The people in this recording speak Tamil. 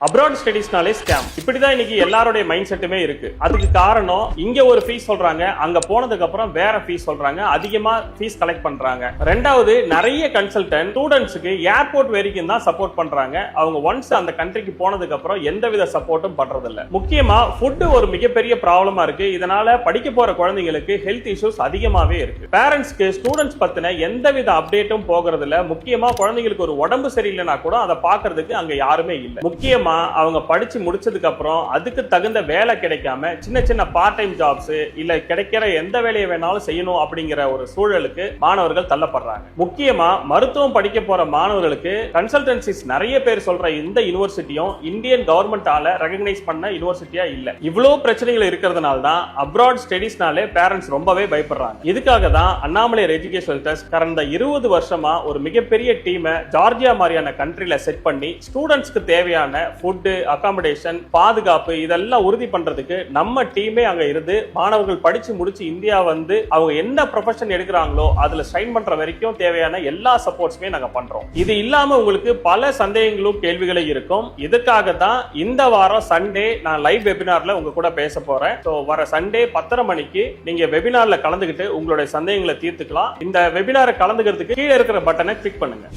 Abroad ஸ்டடீஸ்னாலே scam. இப்படிதான் இன்னைக்கு எல்லாருடைய மைண்ட் செட்டுமே இருக்கு. அதுக்கு காரணம் இங்க ஒரு ஃபீஸ் சொல்றாங்க, அங்க போனதுக்கு அப்புறம் வேற ஃபீஸ் சொல்றாங்க, அதிகமா ஃபீஸ் கலெக்ட் பண்றாங்க. ரெண்டாவது, நிறைய கன்சல்டன்ட் ஸ்டூடெண்ட்ஸ்க்கு ஏர்போர்ட் வரைக்கும் தான் சப்போர்ட் பண்றாங்க. அவங்க ஒன்ஸ் அந்த கண்ட்ரிக்கு போனதுக்கு அப்புறம் எந்தவித சப்போர்ட்டும் பண்றது இல்ல. முக்கியமா ஃபுட் ஒரு மிகப்பெரிய ப்ராப்ளமா இருக்கு. இதனால படிக்க போற குழந்தைங்களுக்கு ஹெல்த் இஷ்யூஸ் அதிகமாவே இருக்கு. பேரண்ட்ஸ்க்கு ஸ்டூடெண்ட்ஸ் பத்தின எந்தவித அப்டேட்டும் போகிறது இல்ல. முக்கியமா குழந்தைங்களுக்கு ஒரு உடம்பு சரியில்லைன்னா கூட அதை பாக்குறதுக்கு அங்க யாருமே இல்ல. முக்கியமா அவங்க படிச்சு முடிச்சதுக்கு அப்புறம் அதுக்கு தகுந்த வேலை கிடைக்காம சின்ன சின்ன பார்ட் டைம் ஜாப்ஸ் இல்ல கிடைக்கிற எந்த வேலையை வேணாலும் செய்யணும் அப்படிங்கிற ஒரு சூழலுக்கு மாணவர்கள் தள்ளப்படுறாங்க. முக்கியமா மருத்துவம் படிக்க போற மாணவர்களுக்கு கன்சல்டன்சிஸ் நிறைய பேர் சொல்ற இந்த யூனிவர்சிட்டியும் இந்தியன் கவர்மெண்டால ரெகக்னைஸ் பண்ண யூனிவர்சிட்டியா இல்ல. இவ்வளவு பிரச்சனைகள் இருக்கிறதுனால தான் அப்ராட் ஸ்டடீஸ்னாலே பேரண்ட்ஸ் ரொம்பவே பயப்படுறாங்க. இதுக்காக தான் அண்ணாமலை எஜுகேஷனல் ட்ரஸ்ட் கடந்த 20 வருஷமா ஒரு மிகப்பெரிய டீமை ஜார்ஜியா மாதிரியான கண்ட்ரில செட் பண்ணி ஸ்டூடெண்ட்ஸ்க்கு தேவையான ஃபுட், அகாமடேஷன், பாதுகாப்பு இதெல்லாம் உறுதி பண்றதுக்கு நம்ம டீமே அங்க இருந்து மாணவர்கள் படிச்சு முடிச்சு இந்தியா வந்து அவங்க என்ன ப்ரொஃபஷன் எடுக்கிறாங்களோ அதுல ஷைன் பண்ற வரைக்கும் தேவையான எல்லா சப்போர்ட்ஸுமே நாங்க பண்றோம். இது இல்லாம உங்களுக்கு பல சந்தேகங்களும் கேள்விகளும் இருக்கும். இதுக்காக தான் இந்த வாரம் சண்டே நான் லைவ் வெபினார்ல உங்க கூட பேச போறேன். சோ வர சண்டே 10:30 மணிக்கு நீங்க வெபினார்ல கலந்துக்கிட்டு உங்களுடைய சந்தேகங்களை தீர்த்துக்கலாம். இந்த வெபினாரை கலந்துக்கிறதுக்கு கீழே இருக்கிற பட்டனை கிளிக் பண்ணுங்க.